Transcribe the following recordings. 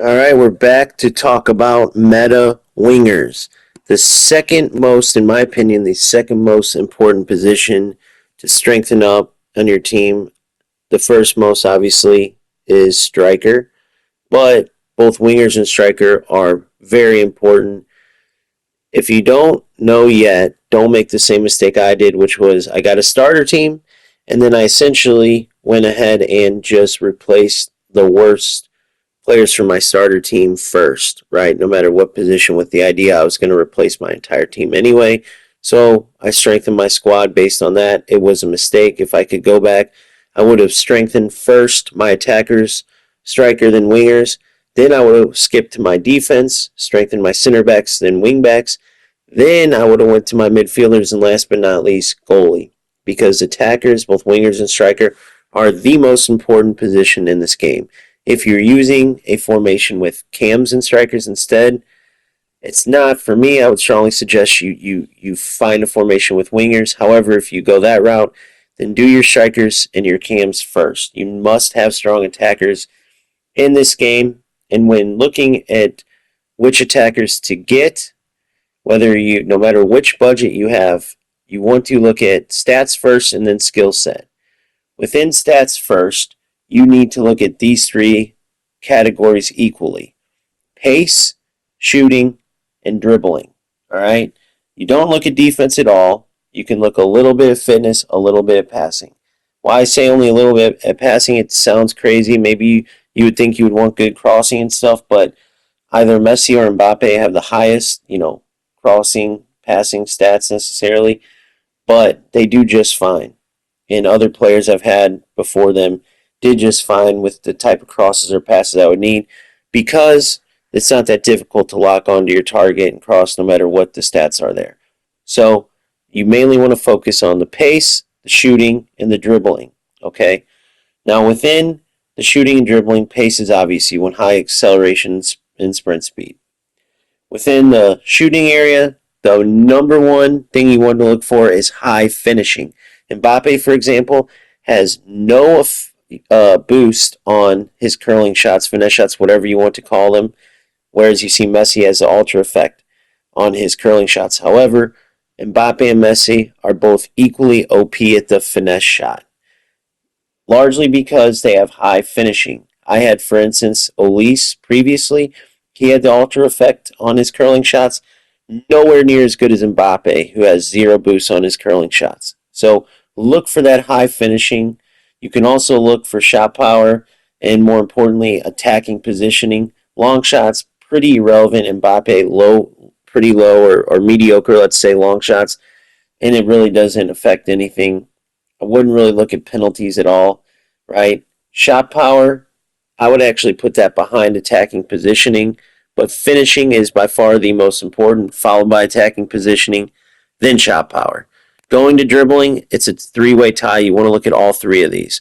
All right, we're back to talk about meta wingers. The second most, in my opinion, the second most important position to strengthen up on your team. The first most, obviously, is striker, but both wingers and striker are very important. If you don't know yet, don't make the same mistake I did, which was I got a starter team, and then I essentially went ahead and just replaced the worst players from my starter team first, right? No matter what position, with the idea I was going to replace my entire team anyway. So I strengthened my squad based on that. It was a mistake. If I could go back, I would have strengthened first my attackers, striker, then wingers. Then I would have skipped to my defense, strengthened my center backs, then wing backs. Then I would have went to my midfielders, and last but not least, goalie. Because attackers, both wingers and striker, are the most important position in this game. If you're using a formation with cams and strikers instead, it's not. For me, I would strongly suggest you find a formation with wingers. However, if you go that route, then do your strikers and your cams first. You must have strong attackers in this game. And when looking at which attackers to get, no matter which budget you have, you want to look at stats first and then skill set. Within stats first, you need to look at these three categories equally: pace, shooting, and dribbling. All right? You don't look at defense at all. You can look a little bit of fitness, a little bit of passing. Why I say only a little bit at passing, it sounds crazy. Maybe you would think you would want good crossing and stuff, but either Messi or Mbappe have the highest, crossing, passing stats necessarily, but they do just fine. And other players I've had before them did just fine with the type of crosses or passes I would need, because it's not that difficult to lock onto your target and cross no matter what the stats are there. So you mainly want to focus on the pace, the shooting, and the dribbling. Okay? Now within the shooting and dribbling, pace is obvious. You want high acceleration and sprint speed. Within the shooting area, the number one thing you want to look for is high finishing. Mbappe, for example, has no boost on his curling shots, finesse shots, whatever you want to call them, whereas you see Messi has the ultra effect on his curling shots. However, Mbappe and Messi are both equally OP at the finesse shot, largely because they have high finishing. I had, for instance, Olise previously. He had the ultra effect on his curling shots, nowhere near as good as Mbappe, who has zero boost on his curling shots. So look for that high finishing. You can also look for shot power and, more importantly, attacking positioning. Long shots, pretty irrelevant. Mbappe, pretty low or mediocre, let's say, long shots, and it really doesn't affect anything. I wouldn't really look at penalties at all, right? Shot power, I would actually put that behind attacking positioning, but finishing is by far the most important, followed by attacking positioning, then shot power. Going to dribbling, it's a three-way tie. You want to look at all three of these: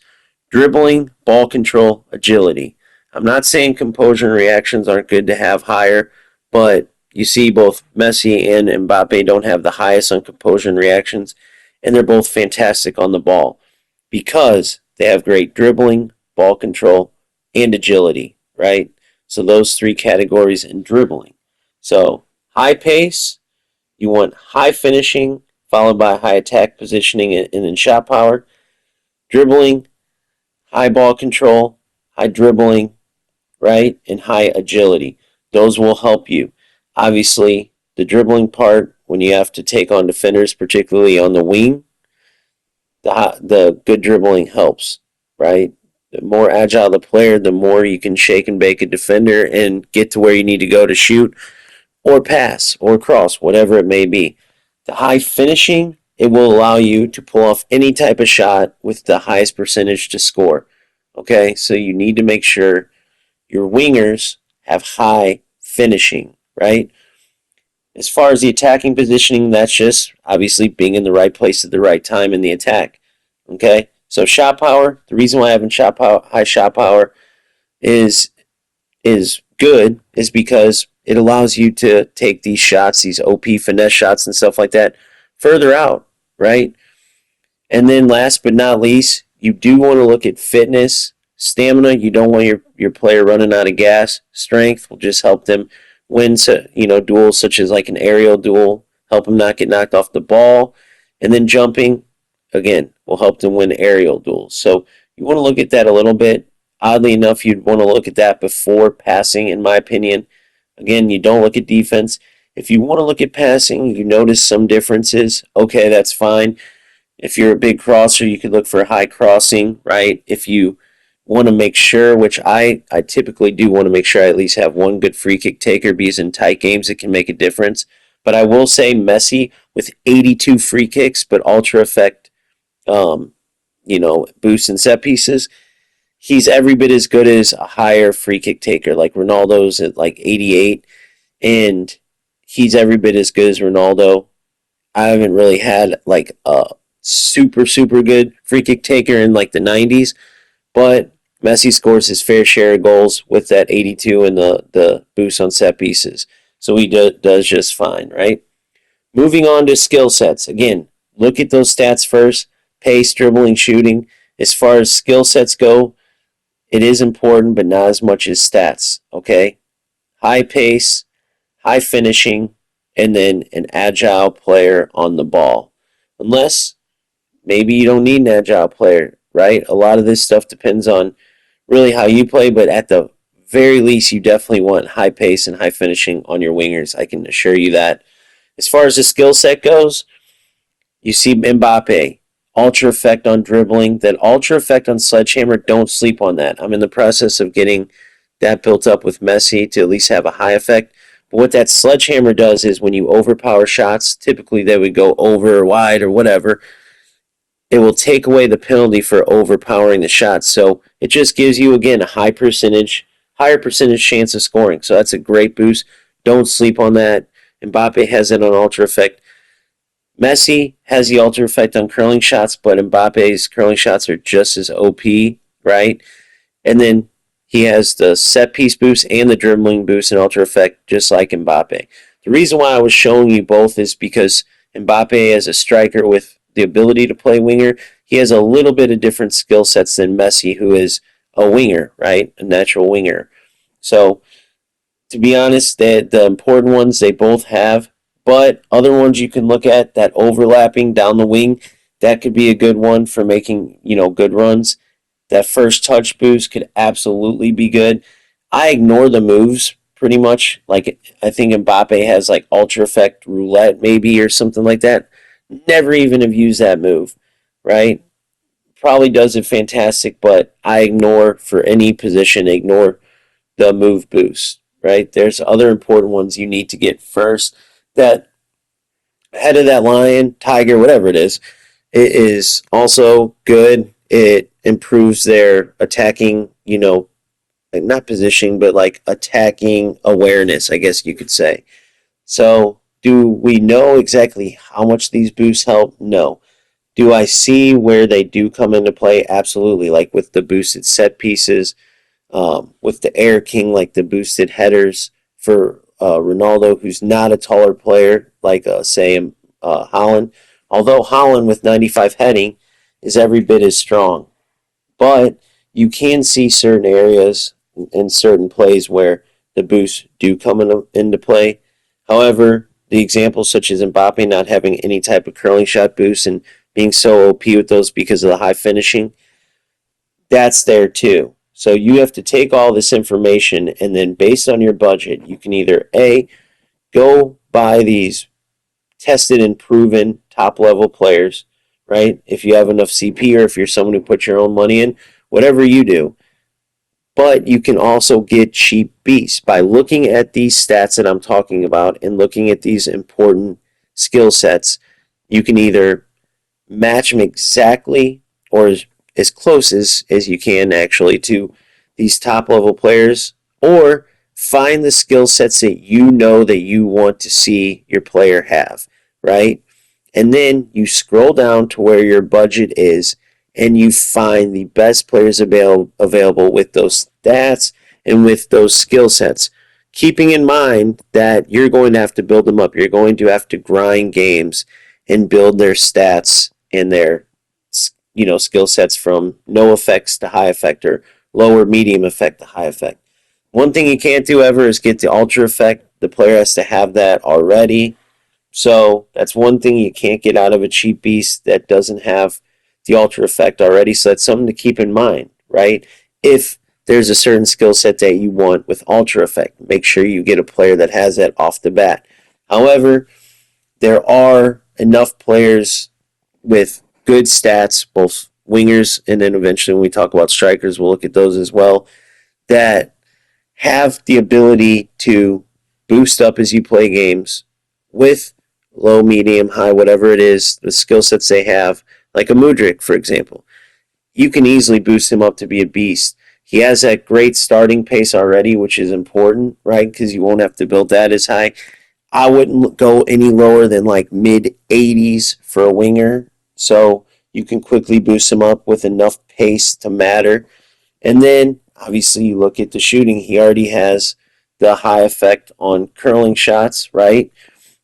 dribbling, ball control, agility. I'm not saying composure and reactions aren't good to have higher, but you see both Messi and Mbappe don't have the highest on composure and reactions, and they're both fantastic on the ball because they have great dribbling, ball control, and agility, right? So those three categories in dribbling. So high pace, you want high finishing, followed by high attack positioning and then shot power. Dribbling, high ball control, high dribbling, right? And high agility. Those will help you. Obviously, the dribbling part, when you have to take on defenders, particularly on the wing, the good dribbling helps, right? The more agile the player, the more you can shake and bake a defender and get to where you need to go to shoot or pass or cross, whatever it may be. The high finishing, it will allow you to pull off any type of shot with the highest percentage to score. Okay, so you need to make sure your wingers have high finishing, right? As far as the attacking positioning, that's just obviously being in the right place at the right time in the attack. Okay, so shot power. The reason why having high shot power is good is because it allows you to take these shots, these OP finesse shots and stuff like that, further out, right? And then last but not least, you do want to look at fitness, Stamina, you don't want your player running out of gas. Strength will just help them win, duels such as like an aerial duel, help them not get knocked off the ball. And then jumping, again, will help them win aerial duels. So you want to look at that a little bit. Oddly enough, you'd want to look at that before passing, in my opinion. Again, you don't look at defense. If you want to look at passing, you notice some differences. Okay, that's fine. If you're a big crosser, you could look for high crossing, right? If you want to make sure, which I typically do want to make sure I at least have one good free kick taker because in tight games it can make a difference. But I will say Messi with 82 free kicks, but ultra effect, boosts and set pieces, he's every bit as good as a higher free kick taker. Like Ronaldo's at like 88, and he's every bit as good as Ronaldo. I haven't really had like a super good free kick taker in like the 90s, but Messi scores his fair share of goals with that 82 and the boost on set pieces. So he does just fine, right? Moving on to skill sets. Again, look at those stats first. Pace, dribbling, shooting. As far as skill sets go, it is important, but not as much as stats, okay? High pace, high finishing, and then an agile player on the ball. Unless maybe you don't need an agile player, right? A lot of this stuff depends on really how you play, but at the very least, you definitely want high pace and high finishing on your wingers. I can assure you that. As far as the skill set goes, you see Mbappe, ultra effect on dribbling, that ultra effect on sledgehammer, don't sleep on that. I'm in the process of getting that built up with Messi to at least have a high effect. But what that sledgehammer does is when you overpower shots, typically they would go over or wide or whatever, it will take away the penalty for overpowering the shot. So it just gives you, again, a higher percentage chance of scoring. So that's a great boost. Don't sleep on that. Mbappe has it on ultra effect. Messi has the ultra effect on curling shots, but Mbappe's curling shots are just as OP, right? And then he has the set piece boost and the dribbling boost and ultra effect, just like Mbappe. The reason why I was showing you both is because Mbappe, as a striker with the ability to play winger, he has a little bit of different skill sets than Messi, who is a winger, right? A natural winger. So, to be honest, the important ones they both have, but other ones you can look at that overlapping down the wing, that could be a good one for making, good runs. That first touch boost could absolutely be good. I ignore the moves pretty much. Like, I think Mbappe has like ultra effect roulette maybe or something like that. Never even have used that move, right? Probably does it fantastic, but I ignore for any position, ignore the move boost, right? There's other important ones you need to get first. That head of that lion, tiger, whatever it is also good. It improves their attacking, like not positioning, but like attacking awareness, I guess you could say. So, do we know exactly how much these boosts help? No. Do I see where they do come into play? Absolutely. Like with the boosted set pieces, with the Air King, like the boosted headers for Ronaldo, who's not a taller player like, say, Holland. Although Holland with 95 heading is every bit as strong. But you can see certain areas and certain plays where the boosts do come into play. However, the examples such as Mbappe not having any type of curling shot boost and being so OP with those because of the high finishing, that's there too. So you have to take all this information and then based on your budget, you can either A, go buy these tested and proven top level players, right? If you have enough CP or if you're someone who puts your own money in, whatever you do. But you can also get cheap beasts by looking at these stats that I'm talking about and looking at these important skill sets. You can either match them exactly or as close as you can actually to these top level players, or find the skill sets that you know that you want to see your player have, right? And then you scroll down to where your budget is and you find the best players available with those stats and with those skill sets. Keeping in mind that you're going to have to build them up. You're going to have to grind games and build their stats and their skill sets from no effects to high effect or lower, medium effect to high effect. One thing you can't do ever is get the ultra effect. The player has to have that already. So that's one thing you can't get out of a cheap beast that doesn't have the ultra effect already. So that's something to keep in mind, right? If there's a certain skill set that you want with ultra effect, make sure you get a player that has that off the bat. However, there are enough players with good stats, both wingers and then eventually when we talk about strikers, we'll look at those as well, that have the ability to boost up as you play games with low, medium, high, whatever it is, the skill sets they have, like a Mudryk, for example. You can easily boost him up to be a beast. He has that great starting pace already, which is important, right? Because you won't have to build that as high. I wouldn't go any lower than like mid 80s for a winger. So you can quickly boost him up with enough pace to matter. And then obviously you look at the shooting. He already has the high effect on curling shots, right?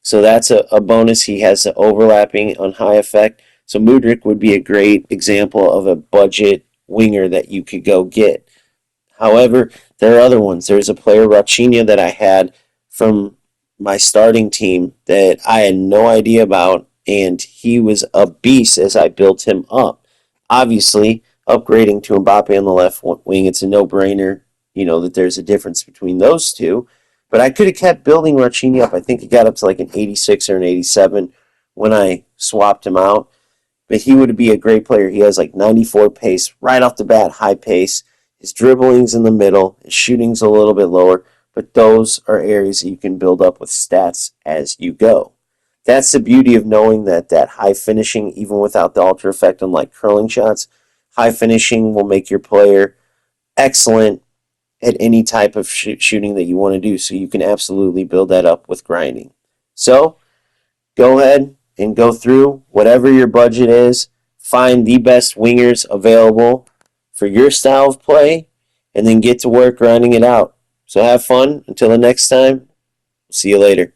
So that's a bonus. He has the overlapping on high effect. So Mudryk would be a great example of a budget winger that you could go get. However, there are other ones. There's a player, Rafinha, that I had from my starting team that I had no idea about, and he was a beast as I built him up. Obviously, upgrading to Mbappe on the left wing, it's a no-brainer, that there's a difference between those two. But I could have kept building Rafinha up. I think he got up to like an 86 or an 87 when I swapped him out. But he would be a great player. He has like 94 pace right off the bat, high pace. His dribbling's in the middle. His shooting's a little bit lower. But those are areas that you can build up with stats as you go. That's the beauty of knowing that high finishing, even without the ultra effect on like curling shots, high finishing will make your player excellent at any type of shooting that you want to do. So you can absolutely build that up with grinding. So go ahead and go through whatever your budget is, find the best wingers available for your style of play, and then get to work grinding it out. So have fun. Until the next time, see you later.